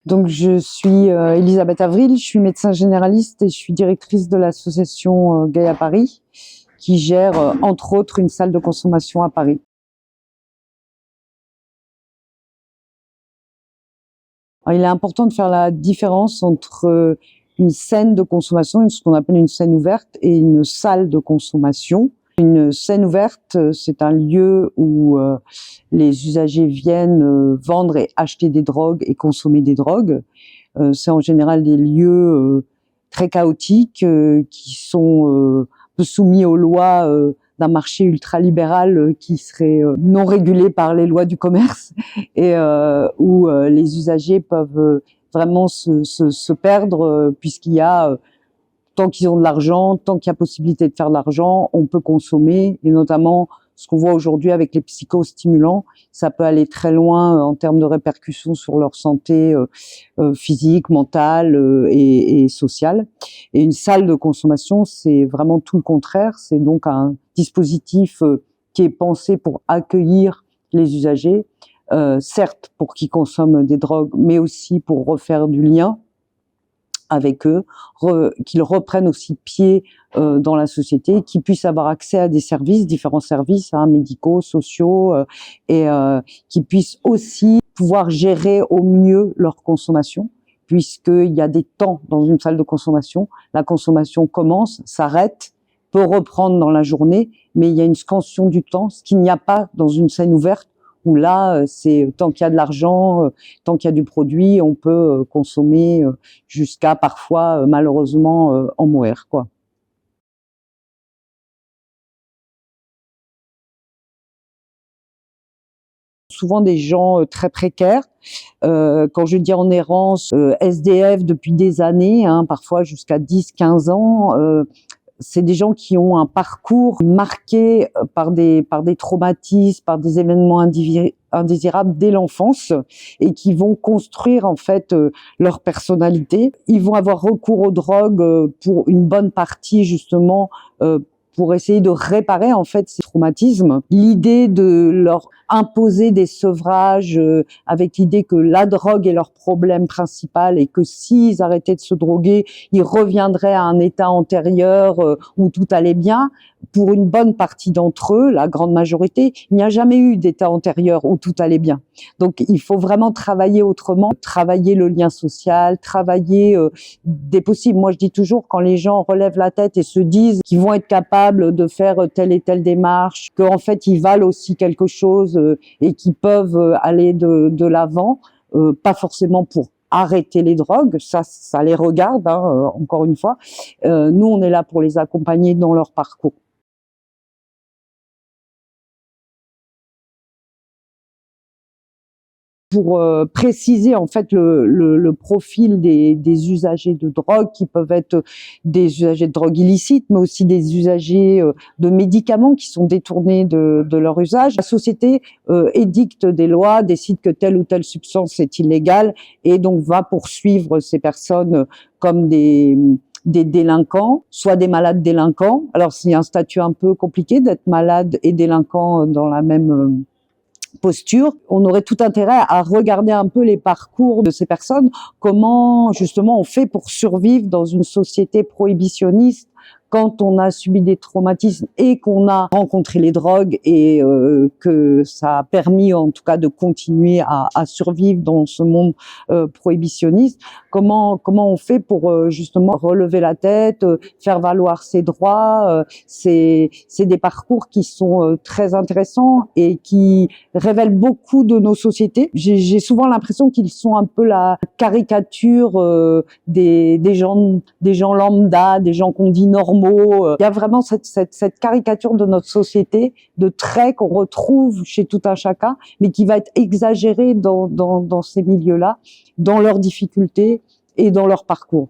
Donc je suis Elisabeth Avril, je suis médecin généraliste et je suis directrice de l'association Gaïa Paris, qui gère entre autres une salle de consommation à Paris. Alors, il est important de faire la différence entre une scène de consommation, ce qu'on appelle une scène ouverte, et une salle de consommation. Une scène ouverte, c'est un lieu où les usagers viennent vendre et acheter des drogues et consommer des drogues. C'est en général des lieux très chaotiques qui sont un peu soumis aux lois d'un marché ultralibéral qui serait non régulé par les lois du commerce et où les usagers peuvent vraiment se perdre puisqu'il y a tant qu'ils ont de l'argent, tant qu'il y a possibilité de faire de l'argent, on peut consommer, et notamment ce qu'on voit aujourd'hui avec les psychostimulants, ça peut aller très loin en termes de répercussions sur leur santé physique, mentale et sociale. Et une salle de consommation, c'est vraiment tout le contraire, c'est donc un dispositif qui est pensé pour accueillir les usagers, certes pour qu'ils consomment des drogues, mais aussi pour refaire du lien avec eux, qu'ils reprennent aussi pied dans la société, qu'ils puissent avoir accès à des services, différents services médicaux, sociaux, et qu'ils puissent aussi pouvoir gérer au mieux leur consommation, puisqu'il y a des temps dans une salle de consommation. La consommation commence, s'arrête, peut reprendre dans la journée, mais il y a une scansion du temps, ce qu'il n'y a pas dans une scène ouverte, où là, c'est tant qu'il y a de l'argent, tant qu'il y a du produit, on peut consommer jusqu'à parfois, malheureusement, en mourir, quoi. Souvent des gens très précaires, quand je dis en errance, SDF depuis des années, parfois jusqu'à 10-15 ans, c'est des gens qui ont un parcours marqué par des traumatismes, par des événements indésirables dès l'enfance et qui vont construire en fait leur personnalité. Ils vont avoir recours aux drogues pour une bonne partie justement pour essayer de réparer en fait ces traumatismes. L'idée de leur imposer des sevrages avec l'idée que la drogue est leur problème principal et que s'ils arrêtaient de se droguer, ils reviendraient à un état antérieur où tout allait bien. Pour une bonne partie d'entre eux, la grande majorité, il n'y a jamais eu d'état antérieur où tout allait bien. Donc il faut vraiment travailler autrement, travailler le lien social, travailler des possibles. Moi je dis toujours, quand les gens relèvent la tête et se disent qu'ils vont être capables de faire telle et telle démarche, qu'en fait ils valent aussi quelque chose et qu'ils peuvent aller de l'avant, pas forcément pour arrêter les drogues, ça les regarde, encore une fois. Nous on est là pour les accompagner dans leur parcours. Pour préciser en fait le profil des usagers de drogue, qui peuvent être des usagers de drogue illicites, mais aussi des usagers de médicaments qui sont détournés de leur usage. La société édicte des lois, décide que telle ou telle substance est illégale et donc va poursuivre ces personnes comme des délinquants, soit des malades délinquants. Alors c'est un statut un peu compliqué d'être malade et délinquant dans la même posture. On aurait tout intérêt à regarder un peu les parcours de ces personnes, comment justement on fait pour survivre dans une société prohibitionniste quand on a subi des traumatismes et qu'on a rencontré les drogues et que ça a permis en tout cas de continuer à survivre dans ce monde prohibitionniste. Comment on fait pour justement relever la tête, faire valoir ses droits. C'est des parcours qui sont très intéressants et qui révèlent beaucoup de nos sociétés. J'ai souvent l'impression qu'ils sont un peu la caricature des gens lambda, des gens qu'on dit normaux. Il y a vraiment cette caricature de notre société, de traits qu'on retrouve chez tout un chacun, mais qui va être exagérée dans ces milieux-là, dans leurs difficultés et dans leur parcours.